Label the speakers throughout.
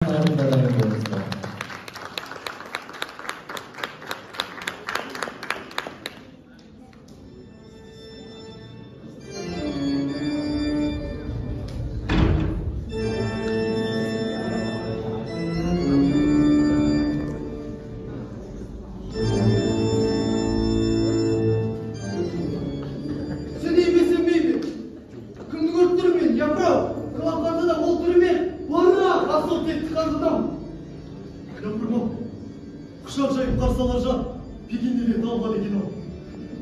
Speaker 1: Ағайындарыңызға дайын болыңыздар.
Speaker 2: Құшақ жайып қарсалар жан, пекендеде талғады екен ау.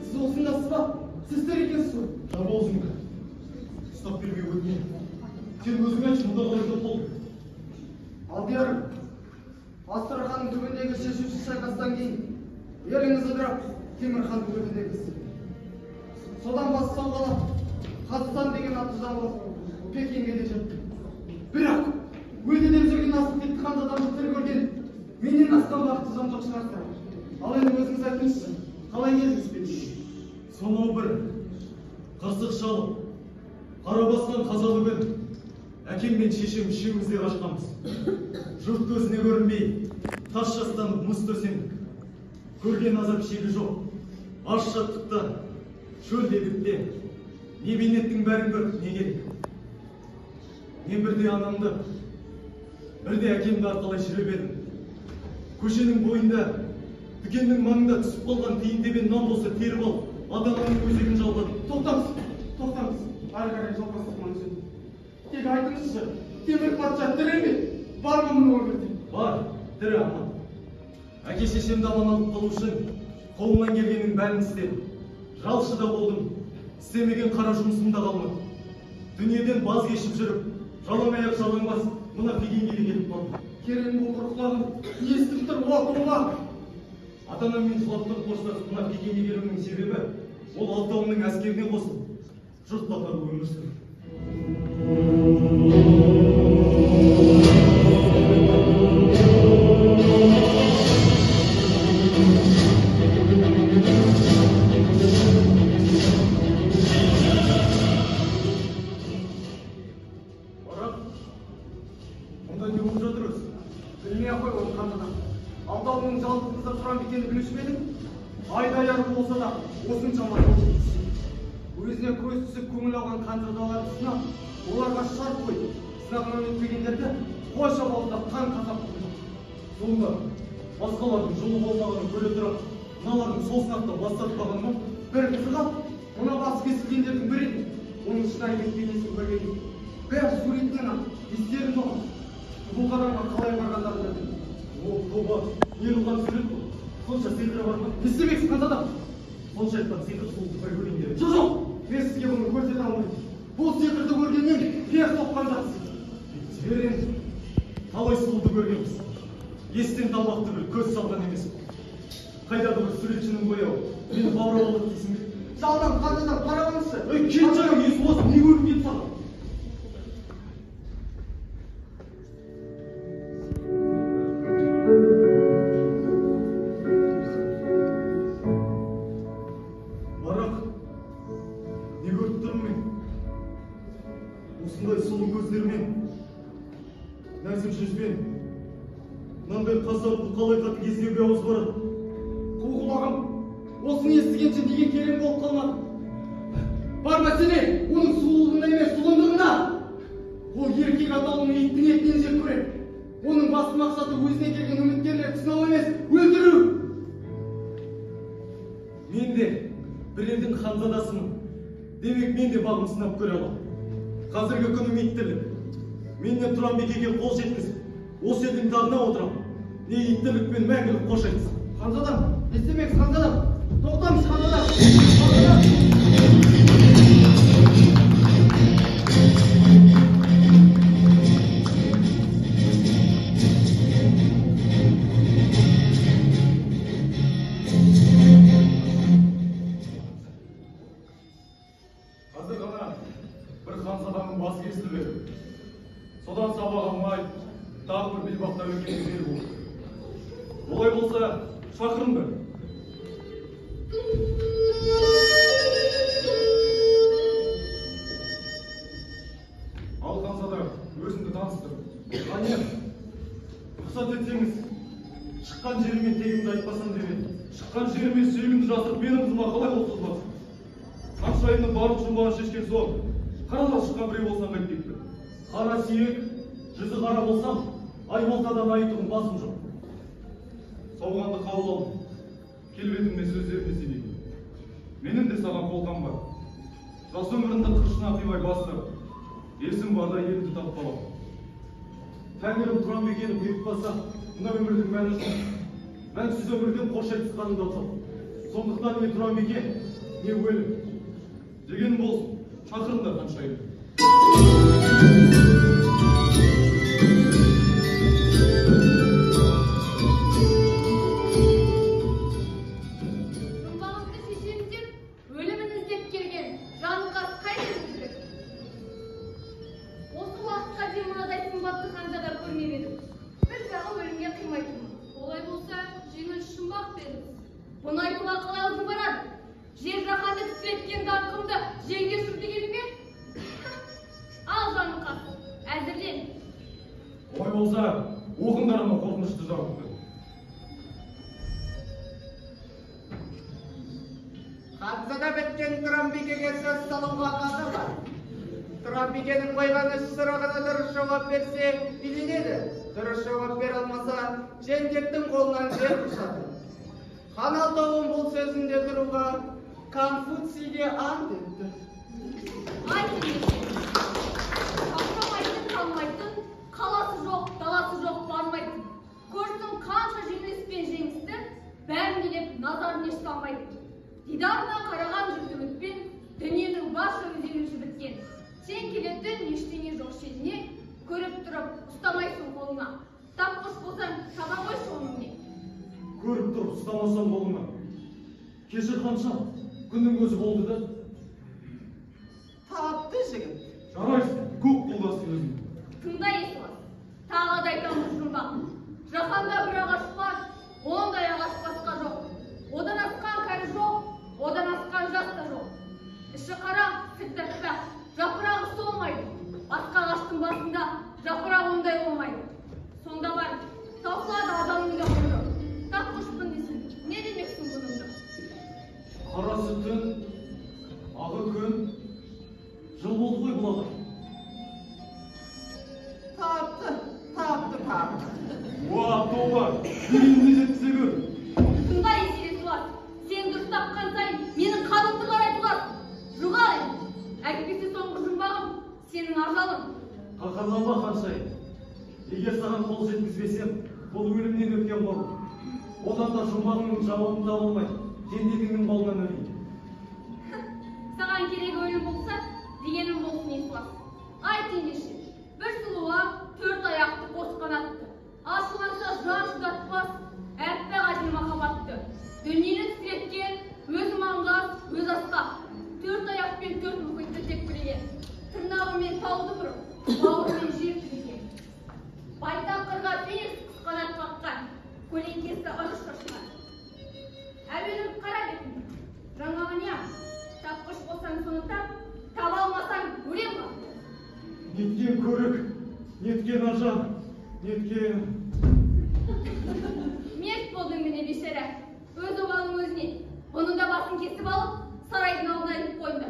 Speaker 2: Сіз осындасыз ба? Сіздер екенсіз ғой. Жаба аузыңды. Ұстап бермей өтінемін. Сен өзің айтшы, мұнда қалай көп болды?
Speaker 3: Алдиярым, Астраханның түбіндегі шешуші шайқастан кейін еліңіз ыдырап, Темірхан түбіндегісіз. Содан бас салғалап, Қазақстан деген атты жабылып, Пекинге де жетті. Бірақ, өлдеден жүрген асып кетті қанды адамды тірі көрген, менен астан бақытты жан жоқ шығарсыздар. Ал енді өзіңіз айтыңызшы, қалай еліңіз бетіне?
Speaker 2: Сонау бір қырсық шалып, қара басқан қазалы күн, әкем мен шешем үшеуміз де қашқанбыз. Жұрт көзіне көрінбей, тас жастанып мұз төсендік. Көрген азап шегі жоқ, аш жаттықта, шөл дебітте, не бейнеттің бәрін көрдік, не керек? Мен бірде анамды, бірде әкемді арқалай жүріп едім. Көшенің бойында, дүкеннің маңында түсіп қалған тиын тебен нан болса теріп ал, ата-ананың өзегін жалғадым.
Speaker 3: Тоқтаңыз, ары қарай жалғастық маңызын. Тек айтыңызшы, Темір патша тірі ме? Бар ма мұны өмірде?
Speaker 2: Бар, тірі аман. Әке шешемді аман алып қалу үшін қолымнан келгеннің бәрін істедім. Жалшы да болдым, істемеген қара жұмысым да қалмады. Дүниеден баз кешіп жүріп, жалаңаяқ жалаңбас, мына Пекинге келіп қалдым.
Speaker 3: Керен бұл құрықлағым, естіп тұр, оқуға.
Speaker 2: Ата-анаммен жылаптан қоштасып, мына Пекинге келуімнің себебі, ол алтауымның әскеріне қосылып, жұрт қатарлы өмір сүрді.
Speaker 3: Алтауының жалғыздықта тұран бекенді білуші ме едің? Айдай-ары болса да, осыншама жолсыз. Өзіне көз түсіп көңіл алған қанжырдаларды сынап, оларға шарт қойып, сынағынан өтпегендерді қойша бауыздап қан қасап қойды.
Speaker 2: Сонда басқалардың жолы болмағанын көре тұрып, мыналардың сол сынақтан бас тартпаған ма?
Speaker 3: Бір қызығы, мына басы кесілгендердің бірі еді. Оның шынайы бейнесін көрген. Бәрі суретінен-ақ естерін болған. Бұл қадамға қалай барғандарын білдім.
Speaker 2: О, тоба, не қылған сурет бұл? Сонша сиқыры бар ма?
Speaker 3: Не істемексің қандай адам?
Speaker 2: Сонша айтқан сиқыр сұлуды бір көрейін деді.
Speaker 3: Жоқ, мен сізге бұны көрсете алмаймын. Бұл сиқырды көргеннен пер соққан жақсы.
Speaker 2: Жіберен, талай сұлуды көргенбіз. Естен талмақты бір көз салған емес. Қайдағы бір суретшінің бояуы, мені бауырап алып дейсің бе?
Speaker 3: Жалдан қандайдан қарағаныңызшы.
Speaker 2: Кет жаңа есі болсын, не көріп кетіп саған? Осындай сұлу көздермен, нәзік жүзбен, мынандай қасапты қалай қаты кездеуге ауыз барады.
Speaker 3: Құлағым, осыны естігенше неге керең болып қалмады? Бар мәселе, оның сұлулығында емес, сұлындығында. Ол еркек атаулының иттің етінен жек көреді. Оның басты мақсаты өзіне келген үміткерлерді сынау емес, өлтіру.
Speaker 2: Мен де бір елдің ханзадасымын. Демек мен де бағым сынап көре аламын. Қазіргі күнім иттілік. Менен Тұран бекеге қол жеткізіп, осы елдің тағына отырам. Не иттілікпен мәңгілік қош айтсын.
Speaker 3: Ханзадам, не істемексіз ханзадам? Тоқтамыз ханзадам.
Speaker 2: Қазір ғана бір ханзаданың басы кесілді. Содан сабақ алмай, тағы бір белбақта өлгеніміз ел болды. Олай болса, шақырыңдар. Ал ханзада, өзіңді таныстыр.
Speaker 3: Қане,
Speaker 2: Рұқсат етсеңіз, шыққан жерімен тегімді айтпасам деп едім. Шыққан жерімен сүйегімді жасырып, менің қызыма қалай қол созбасын? Қаншайымның барлық жұмбағын шешкен соң, қаралас шыққан біреу болсам қайтпекті. Қара сүйек, жүзі қара болсам, аймалтадан айтуым басым жоқ. Сауғанды қабыл алдым. Келбетіңме сөздеріне сенейін. Менің де саған қолқам бар. Жас өмірімді қыршына қимай бастырып, есім барда елді таппалап. Тәңірім Тұранбикені бұйыртпаса, мына өмірдің мәні жоқ. Мәнсіз өмірден қош айтысқанында жоқ. Сондықтан не Тұранбике, не өлім. Деген болсын, шақырыңдар Қаншайымды.
Speaker 1: Жұмбағымды шешемін деп, өлімін іздеп келген Жанықас қайда жүрек? Осы уақытқа дейін мынадай сымбатты ханзада көрмеп едім. Bir жағы өлімге қимайтын. Олай болса, жеңіл жұмбақ беріңіз. Бұны айтуға қалай аузың барады? Жер жаһанды тітіреткен даңқымды жеңге сүрді келіп ме? Ал Жанықас, әзірлен.
Speaker 2: Олай болса, оқыңдар ана қорқынышты жауапты.
Speaker 3: Ханзада біткен Тұранбикеге сөз салуға қасы бар. Тұранбикенің қойған үш сұрағына дұрыс жауап берсе, биленеді. Дұрыс жауап бере алмаса, жендеттің қолынан жер құшады. Хан Алтауын бұл сөзінде тұруға Конфуцийге ант етті.
Speaker 1: Қақтамайтын, қалмайтын, қаласы жоқ, даласы жоқ, бармайтын. Көрсін қанша жеңіліс пен жеңісті, бәрін елеп назарын еш салмайтын. Дидарына қараған жүзі өтпен, дүниенің барша өзегін жібіткен. Сен келетін ештеңе жоқ шетіне, көріп тұрып, ұстамайсың қолыңа. Тапқыш болсаң, таға қойшы оның не?
Speaker 2: Көріп тұрып, ұстамасам қолыңа. Кешір Қанша, күннің көзі болды да.
Speaker 3: Тапты жігіт.
Speaker 2: Жарайсың, көк қолдасын өзің.
Speaker 1: Тыңда Есуас, тағы да айтамын жұмбақ. Жаһанда бір ағаш бар, ондай ағаш басқа жоқ. Одан асқан кәрі жоқ, одан асқан жас та жоқ. Іші қара, сүт аппақ, жапырағы солмайды. Басқа ағаштың басында жапырағы ондай болмайды. Сонда бар, таусылады адамның да ғұмыры. Тапқышпын десін, не демексің бұныңды?
Speaker 2: Қарасы түн, ағы күн, жыл болды ғой бұл ағаш.
Speaker 3: Тапты.
Speaker 2: Уа, тоба, дегеніне жеткізе көр.
Speaker 1: Тыңда Есуас, сен дұрыс тапқан сайын менің қанымды қарай тұласың. Жұғал, әйтпесе соңғы жұмбағым сенің ажалың.
Speaker 2: Қақарланба Қаншайым. Егер саған қол жеткізбесем, бұл өлімнен өткен қор. Одан да жұмбағыңның жауабында болмай, жендетіңнің қолынан өлейін.
Speaker 1: Саған керек өлім болса, дегенім болсын Есуас. Айт ендеше, бір сұлуға 4 аяқты қос қанатты. Ашуланса жан шыдатпас, әппақ әділ махаббатты. Дүниені тітіреткен, өз маңғаз, өз асқақ. 4 аяқ пен 4 мұхитты тек білеген. Тырнағымен тауды бұрып, бауырымен жер түзеген. Байтақ қырға феникс құс қанат қаққан, көлеңкесі ырыс шашқан. Әуелім қара бетін, жаңағы не? Тапқыш болсаң соны тап, таба алмасаң өлем бар.
Speaker 2: Неткен көрік, неткен ажан, неткен...
Speaker 1: Мерт болдың міне бешара, өз обалың өзіне. Бұның да басын кесіп алып, сарайдың алдына іліп қойды.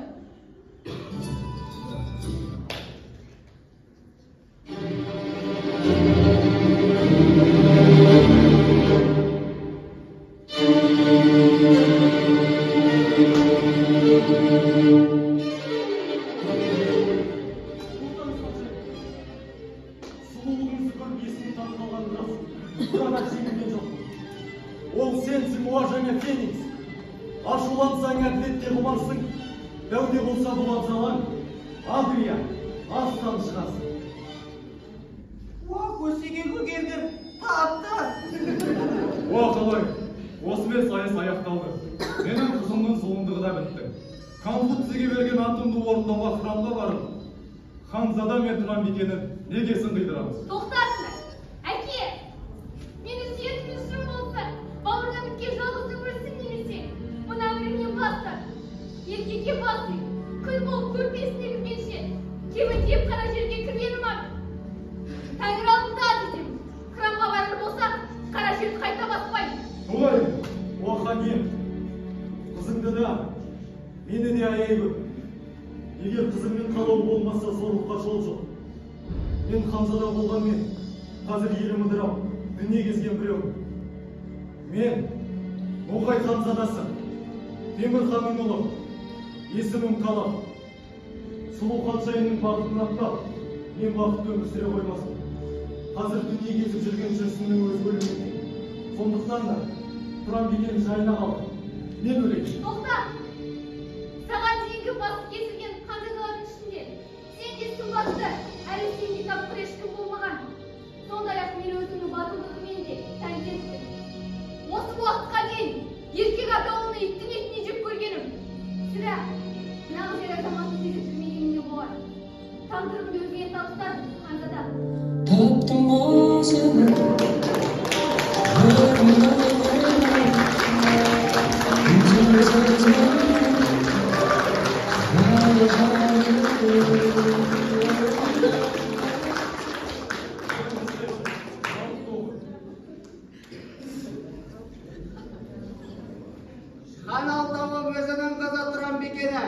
Speaker 2: Сұлулығыңызды көріп есімді танып қалған рас. Бірақ жеңілген жоқ. Ол сенсің, уважаемый Феникс. Ашулансаң әділетке құмарсың, дәуде болса бұл абзалаң, Адриан, астан шығасың.
Speaker 3: Уа, көсеге көгердім. Тапты.
Speaker 2: Уа, қалай, осымен сайыс аяқталды. Менің қызымның зұлымдығы да бітті. Конфуцийге берген антымды орындауға храмға барып, Ханзада мен Тұранбикені негесін қидырамыз.
Speaker 1: Тоқтатыңдар. Әке, мені сүйетіңіз шын болса, бауырына біткен жалғыз өмірсің немесе, мына өмірімнен бастар. Еркекке басый, күн болып көрпесіне кіргенше, кебін деп қара жерге кіргенім ақ. Тәңір алдында дедім, храмға
Speaker 2: Шынында, мені де аяй көп. Егер қызыммен қалау болмаса зорлыққа жол жоқ. Мен Хамзада болғанмен, қазір елім ыдырап, дүние кезген біреу. Мен Ноғай Хамзадасы, Темір ханның ұлы, есімім Қалап. Сұлу ханшайымның бақытын аттап, мен бақытты өмір сүре қоймасын. Қазір дүние кезіп жүрген жүрсіннің өз бөлімінде. Сондықтан да Тұран-бикенің жайына қалды. Мен өлейін.
Speaker 1: Тоқта! Саған дейінгі басы кесілген ханзадалардың ішінде сен де сымбатты, әлі сенде тапқыр ешкім болмаған. Сондай-ақ мен өзімнің батылдығымен де тәнті еттім. Осы уақытқа дейін еркек атаулыны иттің етіне жеп көргенім. Сірә, нағыз ер азаматты сезіп жүрмегенімнен болар. Тағдырымды өзіңе табыстадым, ханзада.
Speaker 4: Таптым осыны.
Speaker 3: Хан алтауы өзінің қызы Тұран-бикені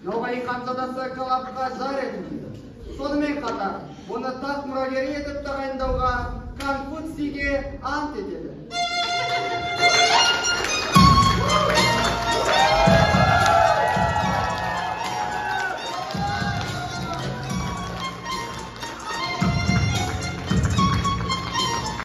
Speaker 3: Ноғай Хамзадасы Қалапқа жар етілді. Сонымен қатар, оны тақ мұрагері етіп тағайындауға Конфуцийге ант етеді.